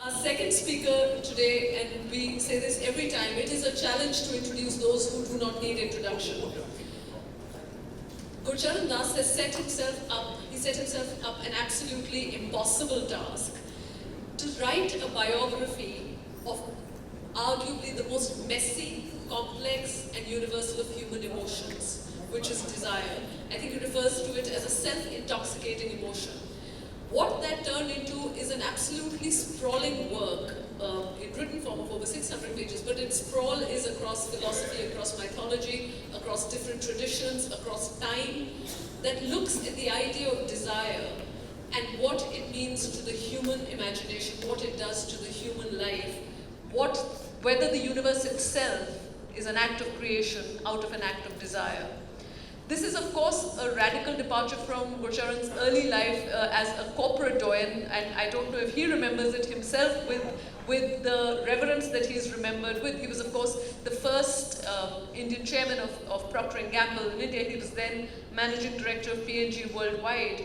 Our second speaker today, and we say this every time, it is a challenge to introduce those who do not need introduction. Gurcharan Das has set himself up an absolutely impossible task to write a biography of arguably the most messy, complex and universal of human emotions, which is desire. I think he refers to it as a self-intoxicating emotion. What that turned into is an absolutely sprawling work in written form of over 600 pages, but its sprawl is across philosophy, across mythology, across different traditions, across time, that looks at the idea of desire and what it means to the human imagination, what it does to the human life, whether the universe itself is an act of creation out of an act of desire. This is, of course, a radical departure from Gurcharan's early life as a corporate doyen, and I don't know if he remembers it himself with the reverence that he's remembered with. He was, of course, the first Indian chairman of Procter & Gamble in India. He was then managing director of P&G worldwide.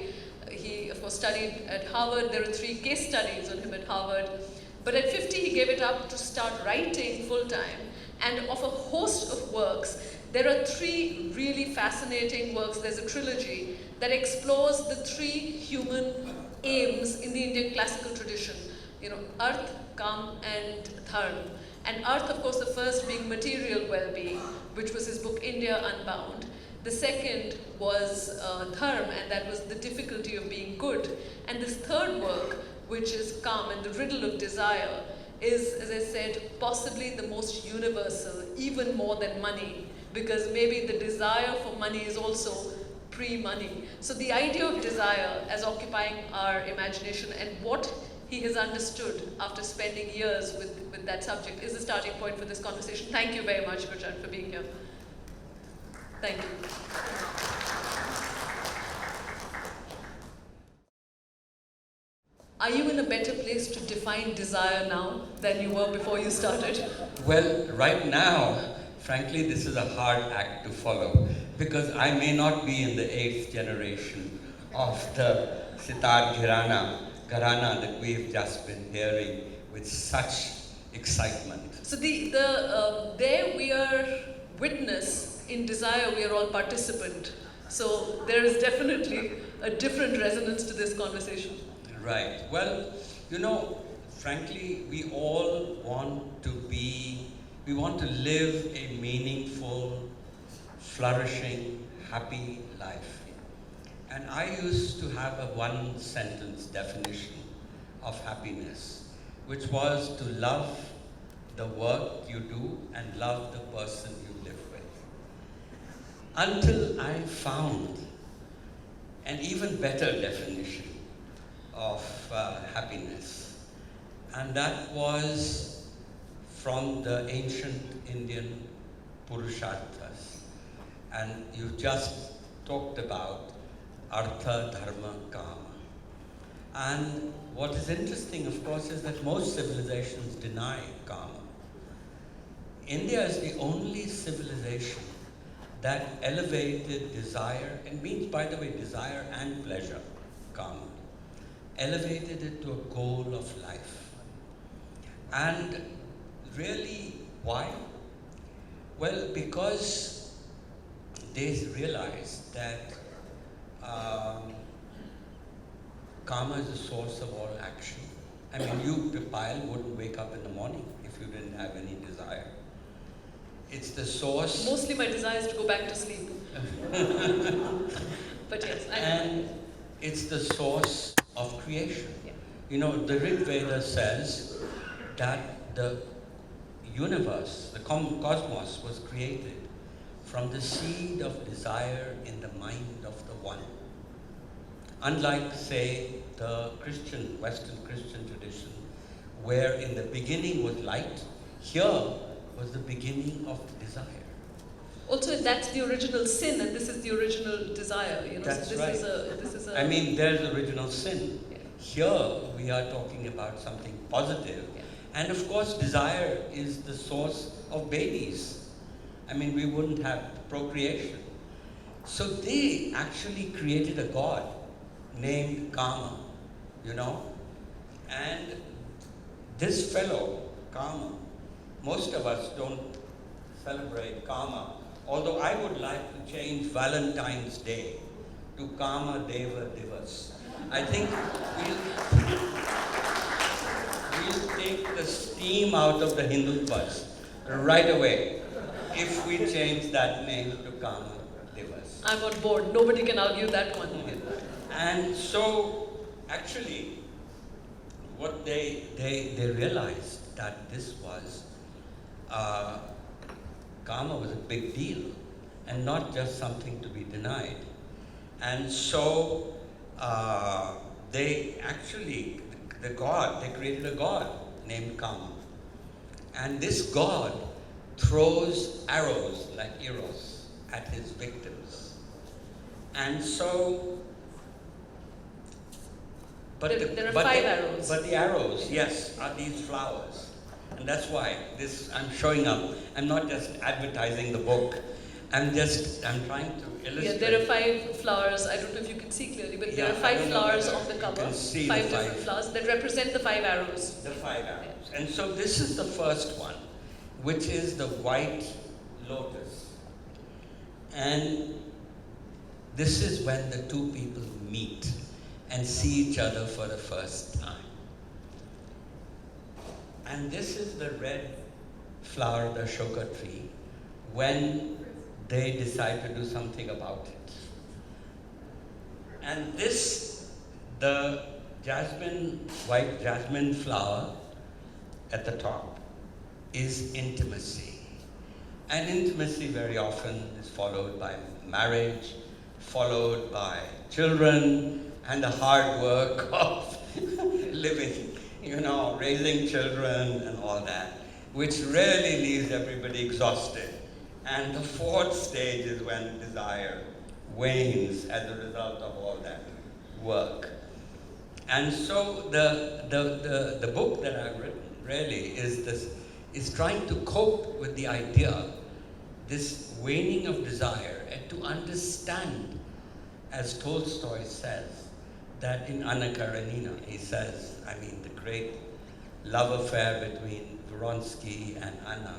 He, of course, studied at Harvard. There are 3 case studies on him at Harvard. But at 50, he gave it up to start writing full-time. And of a host of works, there are 3 really fascinating works. There's a trilogy that explores the 3 human aims in the Indian classical tradition. Arth, Kam and Dharma. And Arth, of course, the first being material well-being, which was his book India Unbound. The second was Dharma, and that was the difficulty of being good. And this third work, which is Kam and the riddle of desire, is, as I said, possibly the most universal, even more than money, because maybe the desire for money is also pre-money. So the idea of desire as occupying our imagination and what he has understood after spending years with that subject is the starting point for this conversation. Thank you very much, Gurcharan, for being here. Thank you. Are you in a better place to define desire now than you were before you started? Well, right now, frankly, this is a hard act to follow because I may not be in the 8th generation of the sitar gharana that we've just been hearing with such excitement. So there we are witness, in desire we are all participant. So there is definitely a different resonance to this conversation. Right. Well, frankly, we all want to live a meaningful, flourishing, happy life. And I used to have a 1-sentence definition of happiness, which was to love the work you do and love the person you live with. Until I found an even better definition of happiness, and that was from the ancient Indian Purusharthas. And you just talked about Artha, Dharma, Kama. And what is interesting, of course, is that most civilizations deny Kama. India is the only civilization that elevated desire, and means, by the way, desire and pleasure, Kama, elevated it to a goal of life. And really, why? Well, because they realized that karma is the source of all action. I mean, you, Payal, wouldn't wake up in the morning if you didn't have any desire. It's the source. Mostly my desire is to go back to sleep. But yes, and it's the source of creation. Yeah. The Rig Veda says that the universe, the cosmos, was created from the seed of desire in the mind of the one. Unlike, say, the Western Christian tradition, where in the beginning was light, here was the beginning of desire. Also, that's the original sin, and this is the original desire. That's so right. This is a. I mean, there's original sin. Yeah. Here we are talking about something positive. Yeah. And of course, desire is the source of babies. I mean, we wouldn't have procreation. So they actually created a god named Kama, and this fellow, Kama, most of us don't celebrate Kama, although I would like to change Valentine's Day to Kama Deva Divas. I think we'll take the steam out of the Hindutvas right away if we change that name to Kama Divas. I'm on board. Nobody can argue that one. And so, actually, what they realized that this was, Kama was a big deal and not just something to be denied. And so, they actually, they created a god named Kama. And this god throws arrows like Eros at his victims. And so, there are 5 arrows. But the arrows, yes, are these flowers. And that's why I'm showing up. I'm not just advertising the book. I'm trying to illustrate. Yeah, there are 5 flowers. I don't know if you can see clearly, but there are 5 flowers on the cover. 5 different flowers that represent the 5 arrows. The 5 arrows. Yeah. And so this is the first one, which is the white lotus. And this is when the two people meet and see each other for the first time. And this is the red flower of the Ashoka tree when they decide to do something about it. And this, the white jasmine flower at the top, is intimacy. And intimacy very often is followed by marriage, followed by children, and the hard work of living, raising children and all that, which really leaves everybody exhausted. And the 4th stage is when desire wanes as a result of all that work. And so the book that I've written really is trying to cope with the idea, this waning of desire, and to understand, as Tolstoy says, that in Anna Karenina, he says, the great love affair between Vronsky and Anna,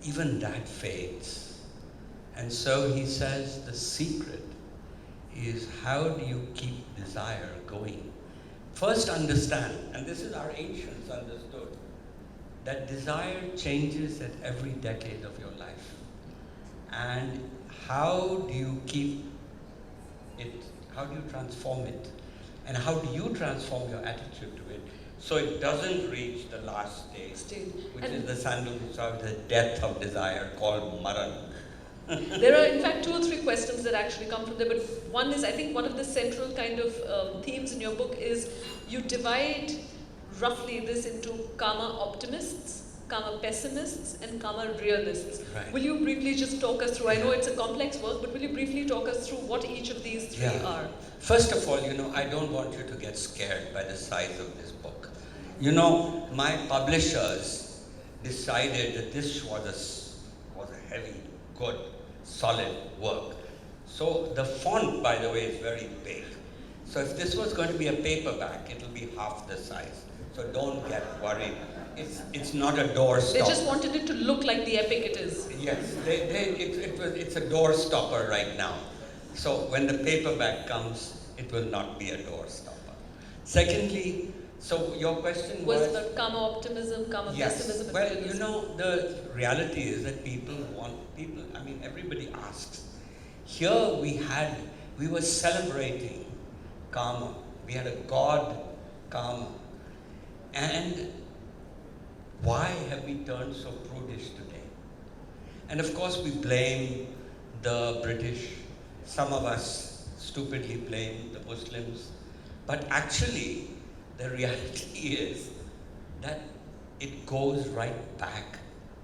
even that fades. And so he says the secret is, how do you keep desire going? First understand, and this is our ancients understood, that desire changes at every decade of your life. And how do you keep it, how do you transform it? And how do you transform your attitude to it so it doesn't reach the last stage, which is the sandal, the death of desire, called Maran. There are in fact 2 or 3 questions that actually come from there, but one is, I think one of the central kind of themes in your book is you divide roughly this into Kama optimists, Kama pessimists, and Kama realists. Right. Will you briefly just talk us through, I know it's a complex work, but will you briefly talk us through what each of these 3 are? First of all, I don't want you to get scared by the size of this book. My publishers decided that this was a heavy, good, solid work. So the font, by the way, is very big. So if this was going to be a paperback, it'll be half the size. So don't get worried. It's not a doorstopper. They just wanted it to look like the epic it is. Yes, it's a doorstopper right now. So when the paperback comes, it will not be a doorstopper. Secondly, so your question was about Kama optimism, Kama pessimism. Well, the reality is that everybody asks. Here we were celebrating Kama. We had a god, Kama. And why have we turned so prudish today? And of course we blame the British. Some of us stupidly blame the Muslims. But actually, the reality is that it goes right back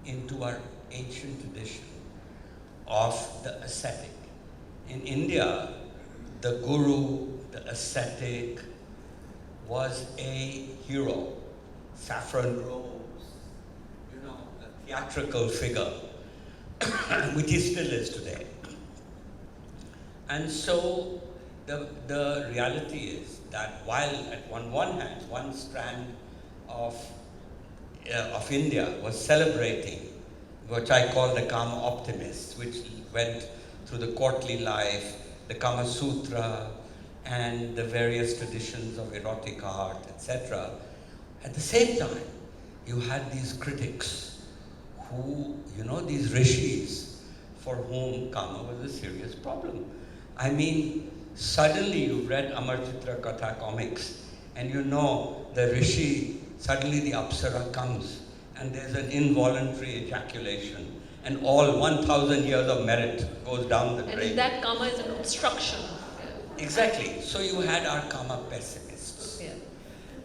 into our ancient tradition of the ascetic. In India, the guru, the ascetic, was a hero. Saffron robes, a theatrical figure, which he still is today. And so the reality is that while at one hand, one strand of of India was celebrating, which I call the Kama optimists, which went through the courtly life, the Kama Sutra, and the various traditions of erotic art, etc. At the same time, you had these critics who, these rishis, for whom Kama was a serious problem. I mean, suddenly you've read Amar Chitra Katha comics, and the rishi, suddenly the Apsara comes, and there's an involuntary ejaculation, and all 1,000 years of merit goes down the drain. And that Kama is an obstruction. Exactly. So you had our Kama pessimists. Yeah.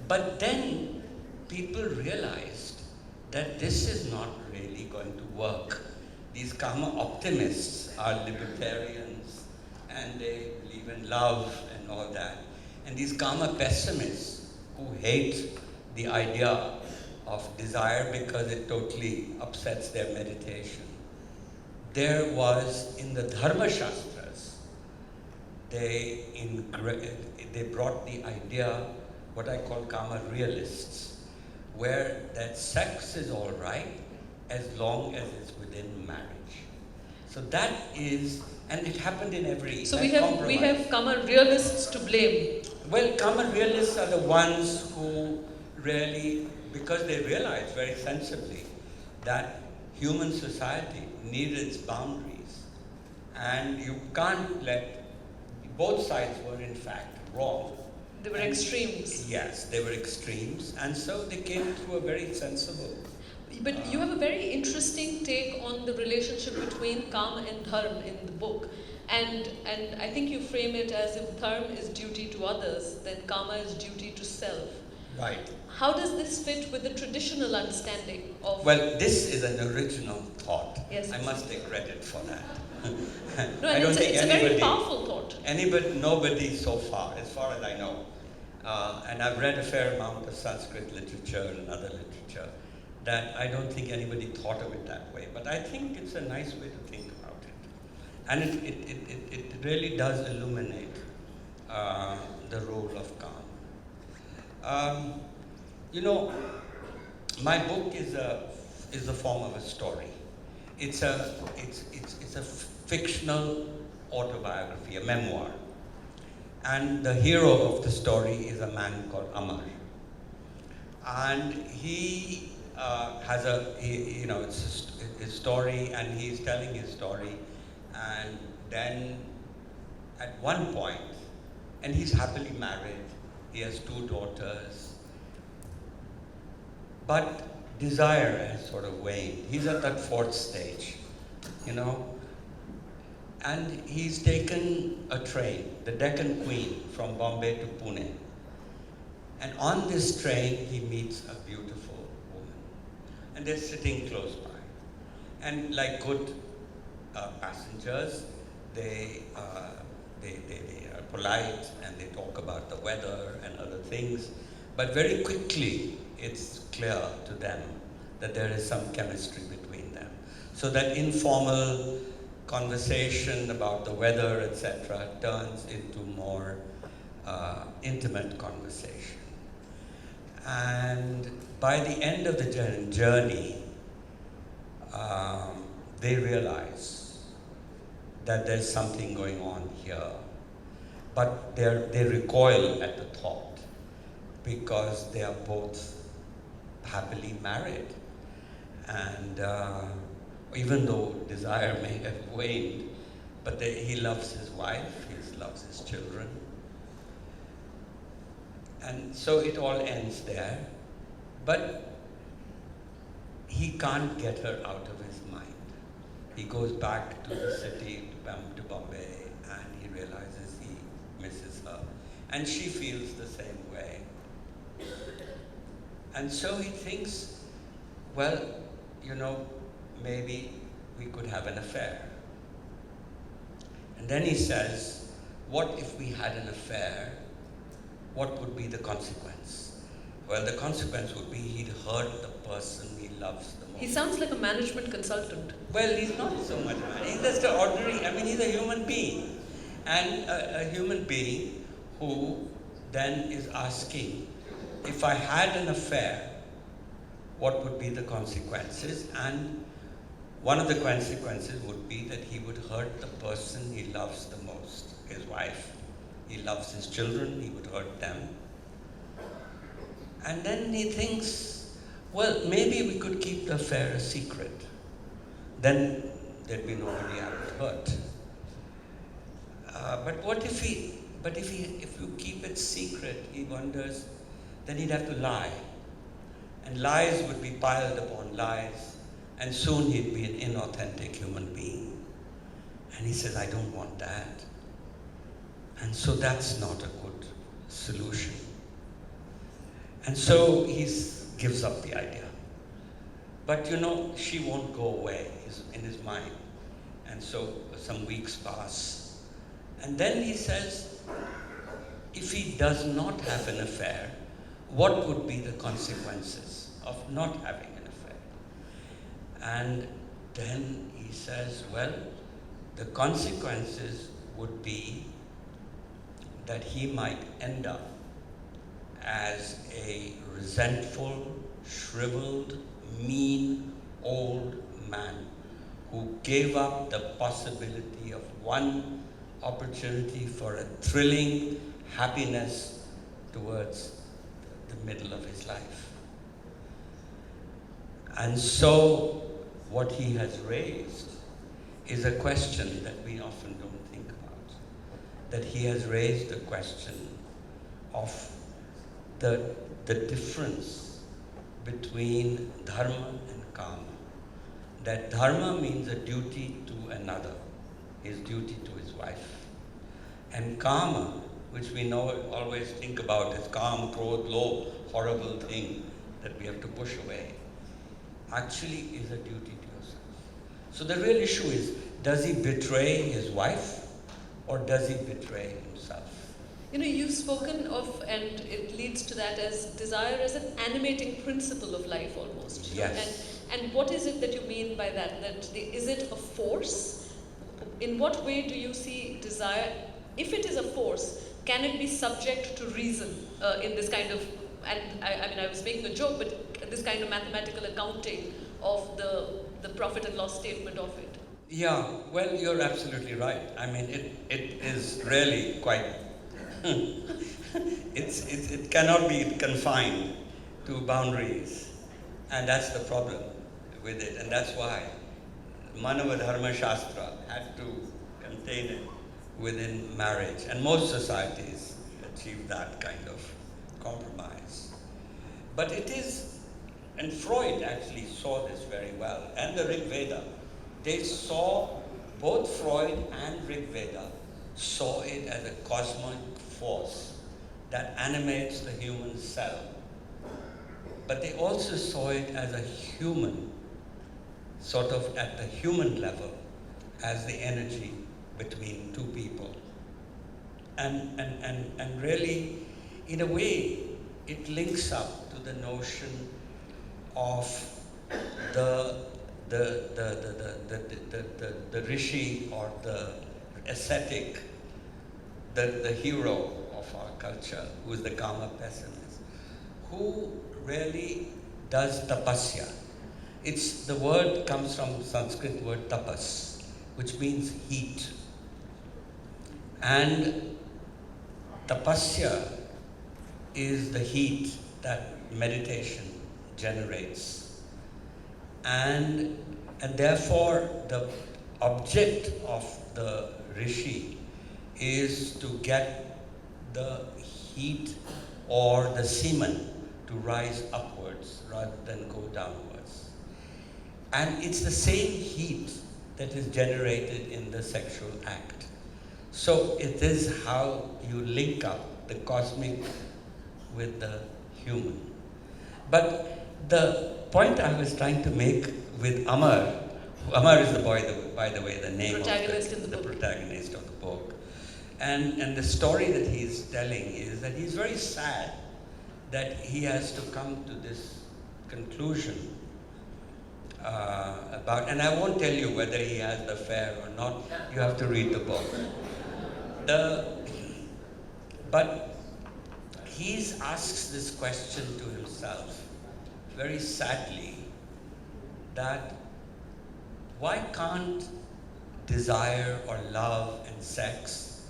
But then people realized that this is not really going to work. These Kama optimists are libertarians, and they believe in love and all that. And these Kama pessimists who hate the idea of desire because it totally upsets their meditation. There was, in the Dharma Shastras, they brought the idea, what I call Kama realists, where that sex is all right as long as it's within marriage. So that is, and it happened in every. So we have Kama realists to blame. Well, Kama realists are the ones who really, because they realize very sensibly that human society needed its boundaries, and you can't let, both sides were in fact wrong. They were extremes. Yes, they were extremes, and so they came to a very sensible. But you have a very interesting take on the relationship between Kama and Dharma in the book. And I think you frame it as if Dharma is duty to others, then Kama is duty to self. Right. How does this fit with the traditional understanding of... Well, this is an original thought. Yes. I must take credit for that. No, and it's a very powerful thought. Nobody so far as I know. And I've read a fair amount of Sanskrit literature and other literature, that I don't think anybody thought of it that way. But I think it's a nice way to think about it. And it really does illuminate the role of Kama. My book is a form of a story. It's a fictional autobiography, a memoir. And the hero of the story is a man called Amar. And he it's his story, and he's telling his story. And then at one point, and he's happily married, he has 2 daughters, but desire has sort of waned. He's at that 4th stage, and he's taken a train, the Deccan Queen, from Bombay to Pune. And on this train, he meets a beautiful woman. And they're sitting close by. And like good passengers, they are polite, and they talk about the weather and other things. But very quickly, it's clear to them that there is some chemistry between them. So that informal conversation about the weather, etc., turns into more intimate conversation. And by the end of the journey, they realize that there's something going on here. But they recoil at the thought, because they are both happily married. And even though desire may have waned, but he loves his wife, he loves his children. And so it all ends there. But he can't get her out of his mind. He goes back to the city, to Bombay, and he realizes he misses her. And she feels the same way. And so he thinks, well, maybe we could have an affair. And then he says, what if we had an affair? What would be the consequence? Well, the consequence would be he'd hurt the person he loves the most. He sounds like a management consultant. Well, he's not so much man. He's just an ordinary, he's a human being. And a human being who then is asking, if I had an affair, what would be the consequences, and one of the consequences would be that he would hurt the person he loves the most, his wife. He loves his children, he would hurt them. And then he thinks, well, maybe we could keep the affair a secret. Then there'd be nobody I would hurt. But if you keep it secret, he wonders, then he'd have to lie. And lies would be piled upon lies, and soon he'd be an inauthentic human being. And he says, I don't want that. And so that's not a good solution. And so he gives up the idea. But she won't go away in his mind. And so some weeks pass. And then he says, if he does not have an affair, what would be the consequences of not having an affair? And then he says, well, the consequences would be that he might end up as a resentful, shriveled, mean, old man who gave up the possibility of one opportunity for a thrilling happiness towards the middle of his life. And so what he has raised is a question that we often don't think about. That he has raised the question of the difference between dharma and kama. That dharma means a duty to another, his duty to his wife. And kama, which we always think about as kam, krodh, lobh, horrible thing that we have to push away, actually is a duty to yourself. So the real issue is, does he betray his wife or does he betray himself? You've spoken of, and it leads to that, as desire as an animating principle of life almost. Yes. And what is it that you mean by that? Is it a force? In what way do you see desire? If it is a force, can it be subject to reason in this kind of, and I was making a joke, but this kind of mathematical accounting of the profit and loss statement of it? Yeah, well, you're absolutely right. It is really quite, it cannot be confined to boundaries. And that's the problem with it. And that's why Manava Dharma Shastra had to contain it within marriage. And most societies achieve that kind of compromise. But it is, and Freud actually saw this very well, and the Rig Veda. They saw, both Freud and Rig Veda saw it as a cosmic force that animates the human cell. But they also saw it as a human, sort of at the human level, as the energy between two people. And really, in a way, it links up to the notion of the rishi or the ascetic, the hero of our culture, who is the Kama pessimist, who really does tapasya. The word comes from Sanskrit word tapas, which means heat. And tapasya is the heat that meditation generates. And therefore, the object of the rishi is to get the heat or the semen to rise upwards rather than go downwards. And it's the same heat that is generated in the sexual act. So it is how you link up the cosmic with the human. But the point I was trying to make with Amar is the boy, by the way, the name protagonist of in the book. Protagonist of the book. And the story that he's telling is that he's very sad that he has to come to this conclusion about, and I won't tell you whether he has the affair or not, you have to read the book. But he asks this question to himself, very sadly, that why can't desire or love and sex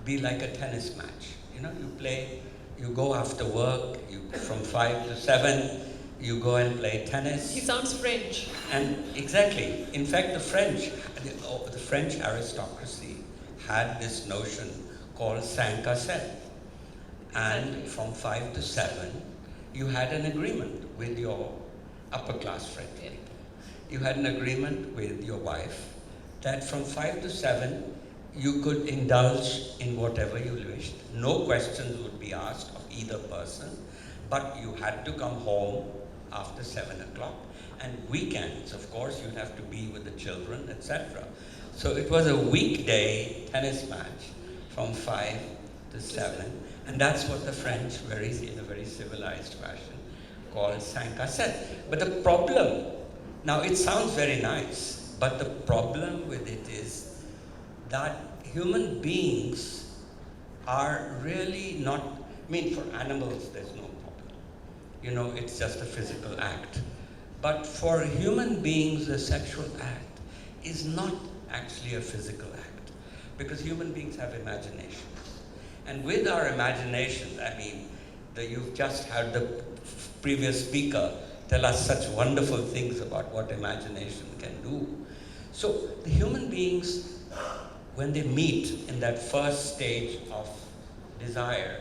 be like a tennis match? You know, you play, you go after work, from 5 to 7, you go and play tennis. He sounds French. And exactly. In fact, the French aristocracy had this notion called 5 à 7. And from 5 to 7, you had an agreement with your upper class friend. Yeah. You had an agreement with your wife that from 5 to 7, you could indulge in whatever you wished. No questions would be asked of either person, but you had to come home after 7 o'clock. And weekends, of course, you'd have to be with the children, etc. So it was a weekday tennis match from 5 to 7. And that's what the French, in a very civilized fashion, called 5 à 7. But the problem, now it sounds very nice, but the problem with it is that human beings are really not, I mean, for animals there's no problem. You know, it's just a physical act. But for human beings, the sexual act is not actually a physical act, because human beings have imaginations. And with our imaginations, I mean, you've just heard the previous speaker tell us such wonderful things about what imagination can do. So the human beings, when they meet in that first stage of desire,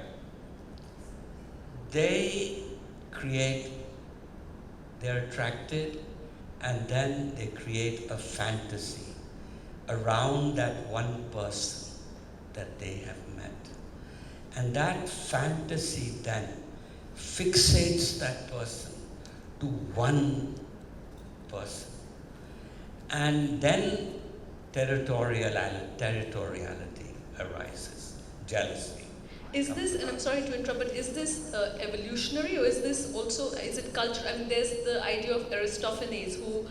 they're attracted, and then they create a fantasy around that one person that they have met. And that fantasy then fixates that person to one person. And then territoriality arises, jealousy. Is this, and I'm sorry to interrupt, but is this evolutionary, or is this also, is it cultural? I mean, there's the idea of Aristophanes, who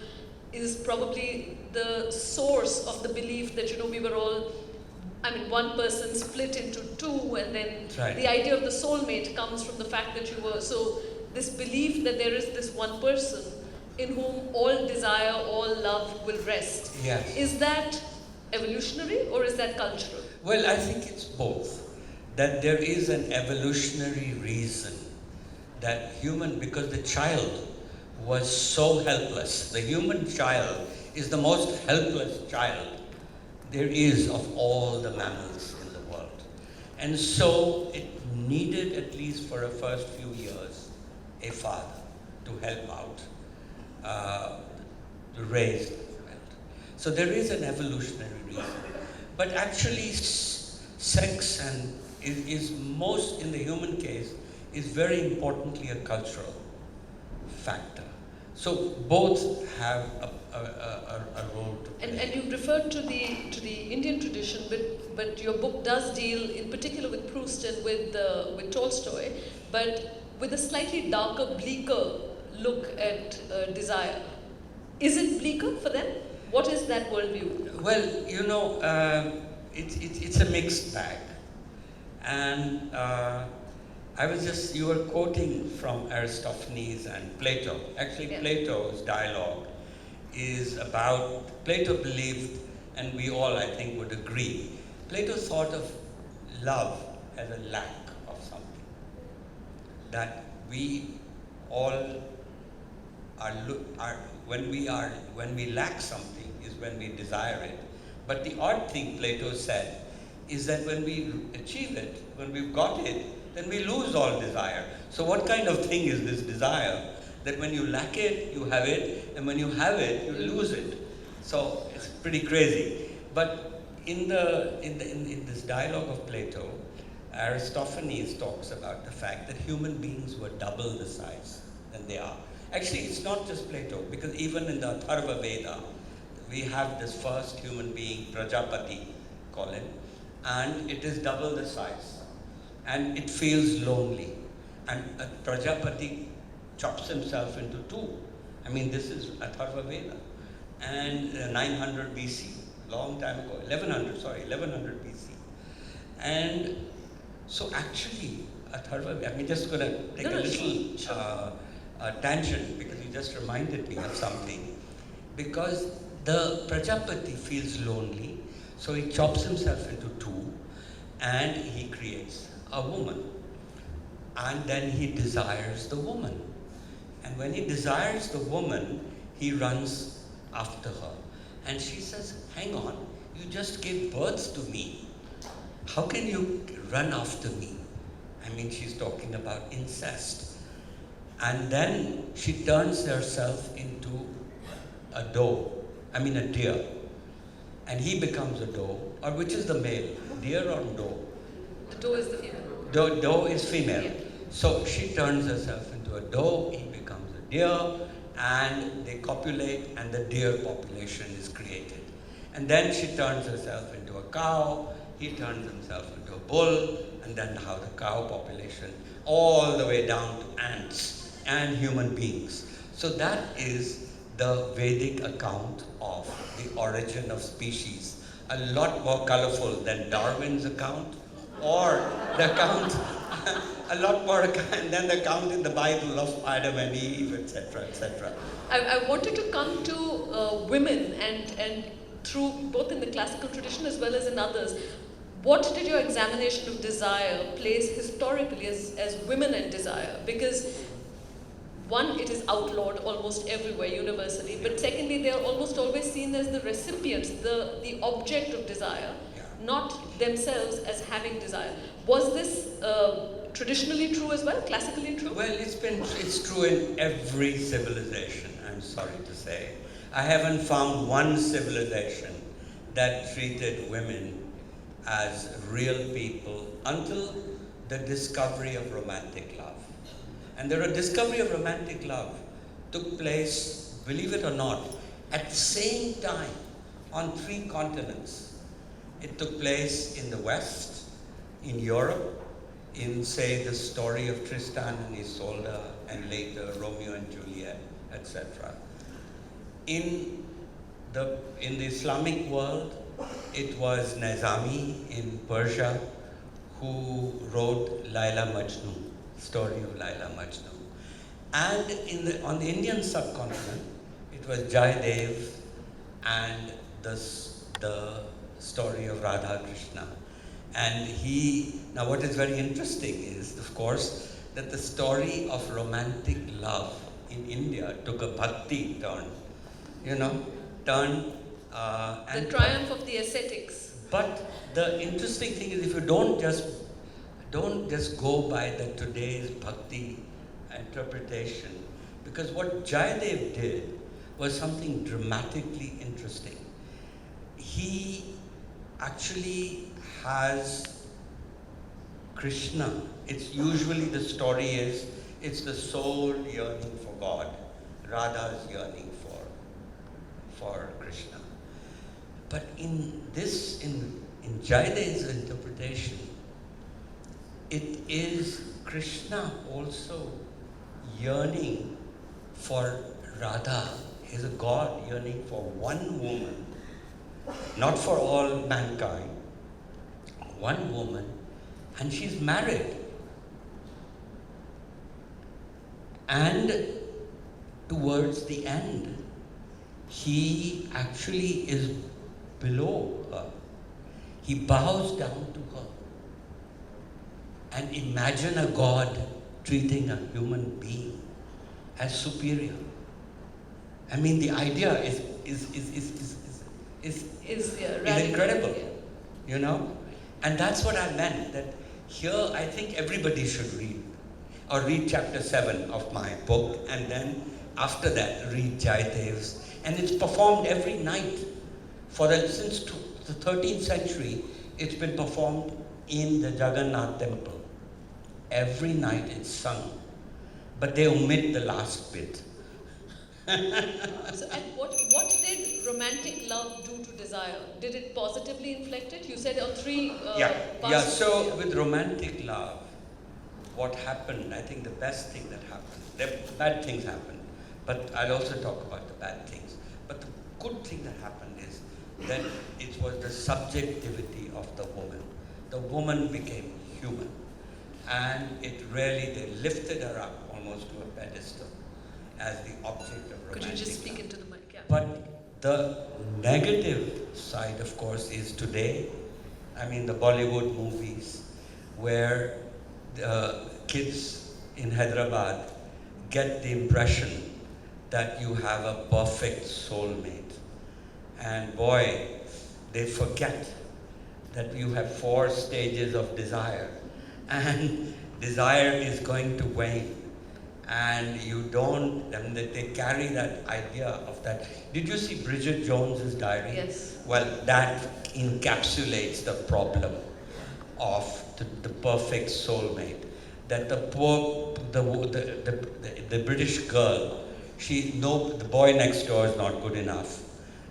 is probably the source of the belief that, you know, we were all, I mean, one person split into two, and then Right. the idea of the soulmate comes from the fact that you were, so this belief that there is this one person in whom all desire, all love will rest. Yes. Is that evolutionary, or is that cultural? Well, I think it's both. That there is an evolutionary reason that because the child was so helpless. The human child is the most helpless child there is of all the mammals in the world. And so it needed, at least for the first few years, a father to help out, to raise the child. So there is an evolutionary reason. But actually, sex is most, in the human case, is very importantly a cultural factor. So both have a role to play. And you referred to the Indian tradition, but your book does deal in particular with Proust and with Tolstoy, but with a slightly darker, bleaker look at desire. Is it bleaker for them? What is that worldview? Well, you know, it's a mixed bag. And you were quoting from Aristophanes and Plato. Actually, Yeah. Plato's dialogue is about, Plato believed, and we all, I think, would agree, Plato thought of love as a lack of something. That we all when we lack something is when we desire it. But the odd thing, Plato said, is that when we achieve it, when we've got it, then we lose all desire. So what kind of thing is this desire? That when you lack it, you have it, and when you have it, you lose it. So it's pretty crazy. But in this dialogue of Plato, Aristophanes talks about the fact that human beings were double the size than they are. Actually, it's not just Plato, because even in the Atharva Veda, we have this first human being, Prajapati, call him, and it is double the size. And it feels lonely. And Prajapati chops himself into two. I mean, this is Atharva Veda. And 900 BC, long time ago, 1100 BC. And so actually, Atharva, I'm just going to take a little tangent because you just reminded me of something. Because the Prajapati feels lonely, so he chops himself into two and he creates a woman. And then he desires the woman. And when he desires the woman, he runs after her. And she says, hang on, you just gave birth to me. How can you run after me? I mean, she's talking about incest. And then she turns herself into a deer. And he becomes a doe, or which is the male, deer or doe? The doe is the female. Doe is female. Yeah. So she turns herself into a doe, he becomes a deer, and they copulate, and the deer population is created. And then she turns herself into a cow, he turns himself into a bull, and then how the cow population, all the way down to ants and human beings. So that is the Vedic account of the origin of species. A lot more colorful than Darwin's account, or the account, a lot more than the account in the Bible of Adam and Eve, etc., etc. I wanted to come to women and through both in the classical tradition as well as in others. What did your examination of desire place historically as women and desire? Because one, it is outlawed almost everywhere universally, but secondly, they are almost always seen as the recipients, the object of desire, not themselves as having desire. Was this traditionally true as well, classically true? Well, it's true in every civilization, I'm sorry to say. I haven't found one civilization that treated women as real people until the discovery of romantic love. And the discovery of romantic love took place, believe it or not, at the same time on 3 continents. It took place in the West, in Europe, in, say, the story of Tristan and Isolde, and later Romeo and Juliet, etc. In the Islamic world, it was Nizami in Persia who wrote Laila Majnun, story of Laila Majnun. And on the Indian subcontinent, it was Jayadev and the story of Radha Krishna. And now what is very interesting is, of course, that the story of romantic love in India took a bhakti turn, The triumph of the ascetics. But the interesting thing is, if you don't just go by the today's bhakti interpretation, because what Jayadev did was something dramatically interesting. He actually has Krishna. It's usually the story is, it's the soul yearning for God. Radha's yearning for Krishna. But in Jayadev's interpretation, it is Krishna also yearning for Radha. He's a God yearning for one woman, not for all mankind. One woman, and she's married. And towards the end, he actually is below her. He bows down to her. And imagine a God treating a human being as superior. I mean, the idea is incredible, And that's what I meant, that here I think everybody should read chapter 7 of my book, and then after that read Jayadev's. And it's performed every night. Since the 13th century, it's been performed in the Jagannath temple. Every night it's sung, but they omit the last bit. So, and what did romantic love do to desire? Did it positively inflect it? You said on 3 parts. So with romantic love, what happened, I think the best thing that happened, bad things happened, but I'll also talk about the bad things. But the good thing that happened is that it was the subjectivity of the woman. The woman became human. And they lifted her up almost to a pedestal. as the object of romantic Could you just love. speak into the mic? Yeah. But the negative side, of course, is today, I mean, the Bollywood movies, where the kids in Hyderabad get the impression that you have a perfect soulmate. And boy, they forget that you have 4 stages of desire. And desire is going to wane. And you don't, and they carry that idea of that. Did you see Bridget Jones's diary? Yes. Well, that encapsulates the problem of the perfect soulmate. That the poor, the British girl, the boy next door is not good enough.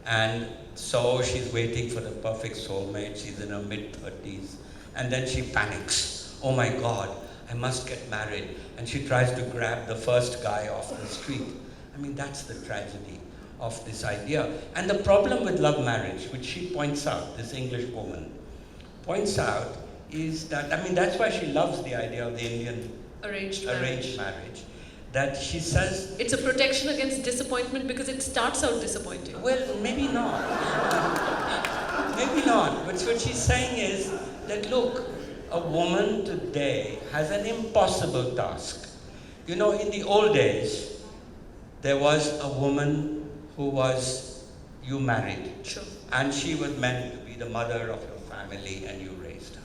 And so she's waiting for the perfect soulmate. She's in her mid-30s. And then she panics. Oh my God, I must get married. And she tries to grab the first guy off the street. I mean, that's the tragedy of this idea. And the problem with love marriage, which she points out, this English woman, points out, is that, I mean, that's why she loves the idea of the Indian Arranged marriage. That she says, it's a protection against disappointment because it starts out disappointing. well, maybe not. Maybe not. But what she's saying is that, look, a woman today has an impossible task. You know, in the old days, there was a woman who you married. Sure. And she was meant to be the mother of your family and you raised her.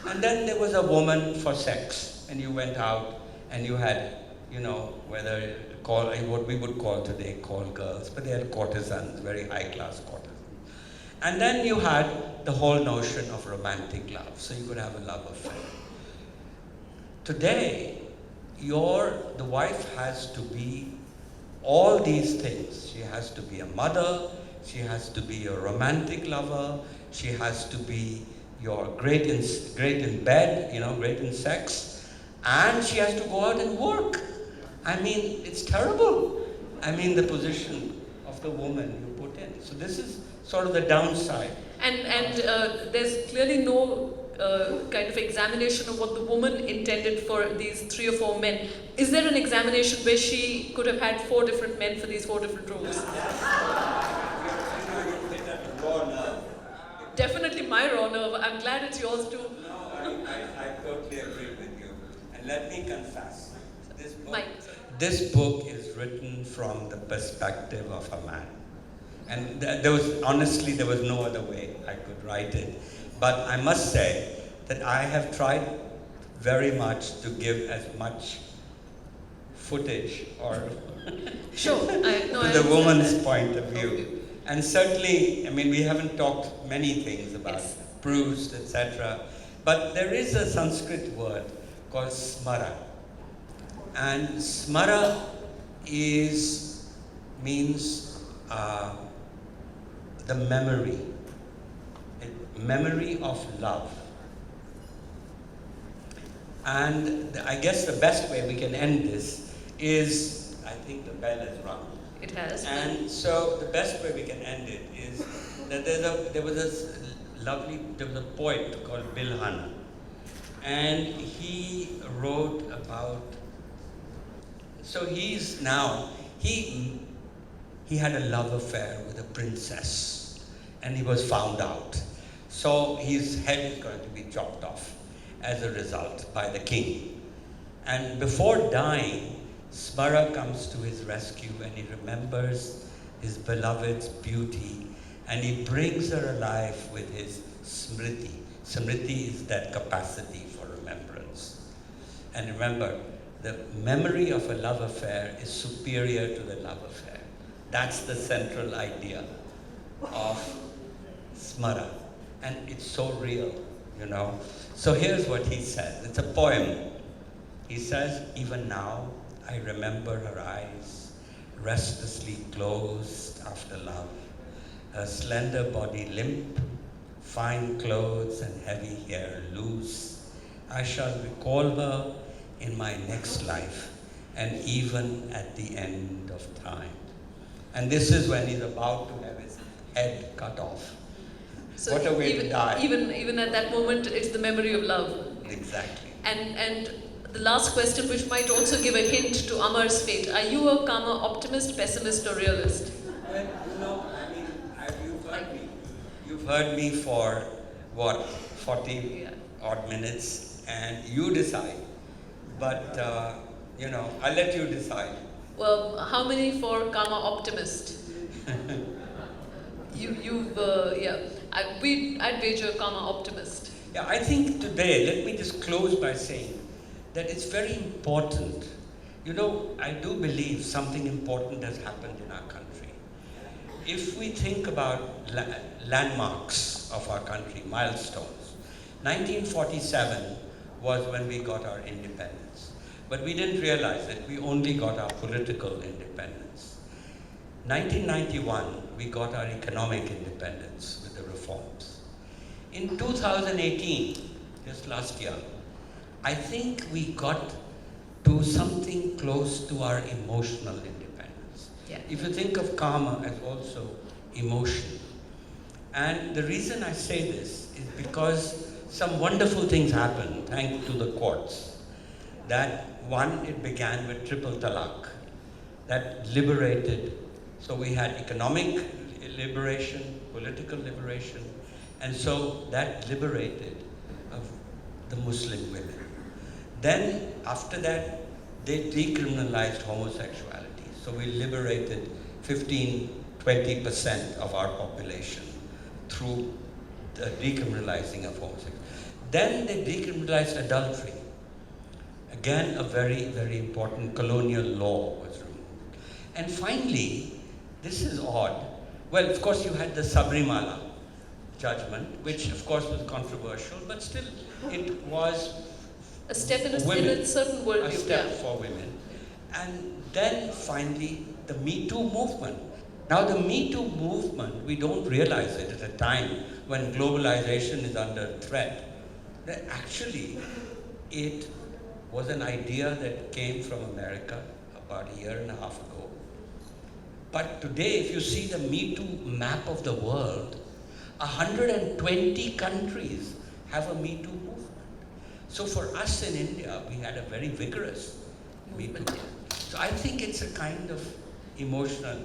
And then there was a woman for sex. And you went out and you had, what we would call today call girls, but they had courtesans, very high-class courtesans. And then you had the whole notion of romantic love, so you could have a love affair. Today, the wife has to be all these things. She has to be a mother, she has to be a romantic lover, she has to be your great in bed, great in sex, and she has to go out and work. I mean, it's terrible. I mean, the position of the woman you put in. So this is sort of the downside. And there's clearly no kind of examination of what the woman intended for these 3 or 4 men. Is there an examination where she could have had 4 different men for these 4 different roles? Definitely my raw nerve. I'm glad it's yours too. No, I totally agree with you. And let me confess. This book is written from the perspective of a man. And there was no other way I could write it. But I must say that I have tried very much to give as much footage or Sure. to the woman's point of view. And certainly, I mean, we haven't talked many things about Proust, etc. But there is a Sanskrit word called smara. And smara means the memory of love. And I guess the best way we can end this is, I think the bell has rung. It has. And so the best way we can end it is that there was a poet called Bilhan, and he wrote about. So he had a love affair with a princess, and he was found out. So his head is going to be chopped off as a result by the king. And before dying, Smara comes to his rescue and he remembers his beloved's beauty and he brings her alive with his smriti. Smriti is that capacity for remembrance. And remember, the memory of a love affair is superior to the love affair. That's the central idea of Smara. And it's so real, So here's what he says. It's a poem. He says, even now, I remember her eyes, restlessly closed after love, her slender body limp, fine clothes and heavy hair loose. I shall recall her in my next life, and even at the end of time. And this is when he's about to have his head cut off. So what a way to die. Even at that moment, it's the memory of love. Exactly. And The last question, which might also give a hint to Amar's fate. Are you a karma optimist, pessimist, or realist? Well, I mean, you've heard me. You've heard me for what, 40 odd minutes, and you decide. But, I'll let you decide. Well, how many for karma optimist? I'd wager karma optimist. Yeah, I think today, let me just close by saying that it's very important. I do believe something important has happened in our country. If we think about landmarks of our country, milestones, 1947 was when we got our independence. But we didn't realize that we only got our political independence. 1991, we got our economic independence with the reforms. In 2018, just last year, I think we got to something close to our emotional independence. Yeah. If you think of karma as also emotion. And the reason I say this is because some wonderful things happened thanks to the courts. That one, it began with triple talaq. That liberated, so we had economic liberation, political liberation, and so that liberated the Muslim women. Then, after that, they decriminalized homosexuality. So we liberated 15-20% of our population through the decriminalizing of homosexuality. Then they decriminalized adultery. Again, a very, very important colonial law was removed. And finally, this is odd. Well, of course, you had the Sabrimala judgment, which of course was controversial, but still it was a step in a certain worldview. A step for women. And then finally, the Me Too movement. Now the Me Too movement, we don't realize it at a time when globalization is under threat. That actually, it was an idea that came from America about a year and a half ago. But today, if you see the Me Too map of the world, 120 countries have a Me Too movement. So for us in India, we had a very vigorous Me Too. So I think it's a kind of emotional.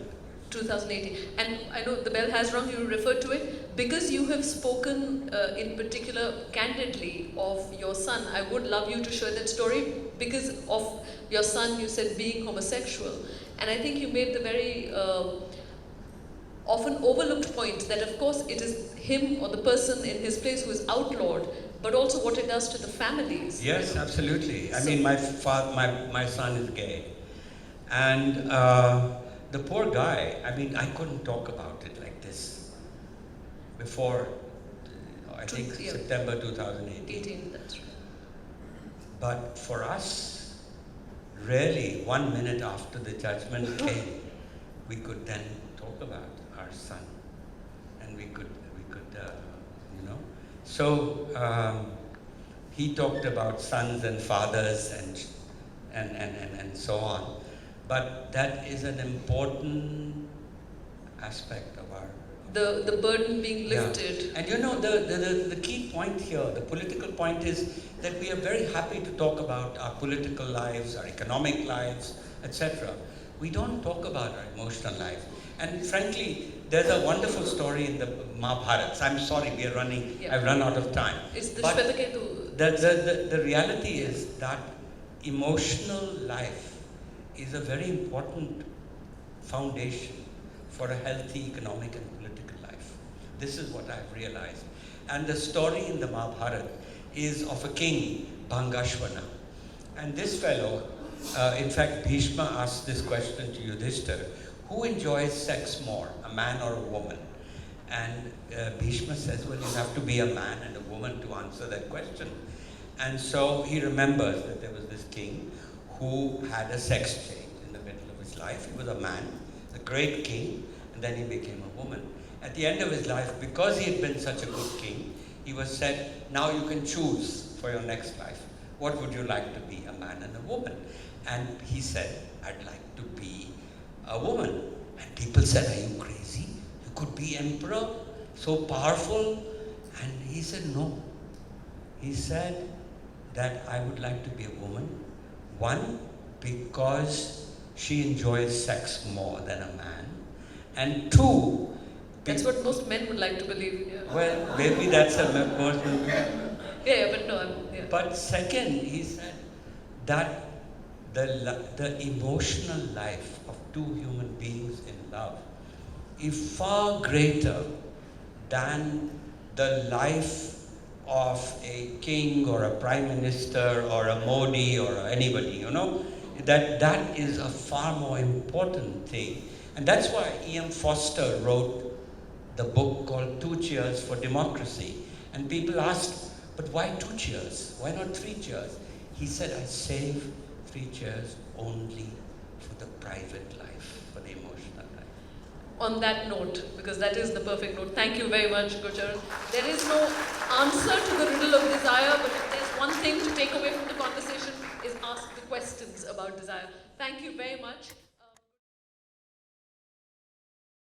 2018. And I know the bell has rung, you referred to it. Because you have spoken in particular candidly of your son, I would love you to share that story. Because of your son, you said being homosexual. And I think you made the very often overlooked point that of course it is him or the person in his place who is outlawed, but also what it does to the families. Yes, absolutely. I mean, my son is gay. And the poor guy, I mean, I couldn't talk about it like this before, I think, September 2018. That's right. But for us, really, 1 minute after the judgment came, we could then talk about our son. And we could, So he talked about sons and fathers and so on. But that is an important aspect of our... The burden being lifted. Yeah. And the key point here, the political point is that we are very happy to talk about our political lives, our economic lives, etc. We don't talk about our emotional lives. And frankly, there's a wonderful story in the Mahabharata. I'm sorry, we are running, I've run out of time. It's the but Shvetaketu. The reality is that emotional life is a very important foundation for a healthy economic and political life. This is what I've realized. And the story in the Mahabharata is of a king, Bhangashvana. And this fellow, in fact, Bhishma asked this question to Yudhishthira: who enjoys sex more, a man or a woman? And Bhishma says, well, you have to be a man and a woman to answer that question. And so he remembers that there was this king who had a sex change in the middle of his life. He was a man, a great king, and then he became a woman. At the end of his life, because he had been such a good king, he was said, now you can choose for your next life. What would you like to be, a man and a woman? And he said, I'd like to be a woman. And people said, are you crazy? You could be emperor, so powerful. And he said, no. He said, that I would like to be a woman. One, because she enjoys sex more than a man. And two, That's what most men would like to believe. Yeah. well, maybe that's a personal. Yeah, but no, yeah. But second, he said that the emotional life of two human beings in love is far greater than the life of a king or a prime minister or a Modi or anybody, you know. That is a far more important thing. And that's why E.M. Foster wrote the book called Two Cheers for Democracy. And people asked, but why 2 cheers? Why not 3 cheers? He said, I save 3 cheers only for the private life, for the emotional life. On that note, because that is the perfect note, thank you very much, Gurcharan. There is no answer to the riddle of desire, but if there's one thing to take away from the conversation is ask the questions about desire. Thank you very much.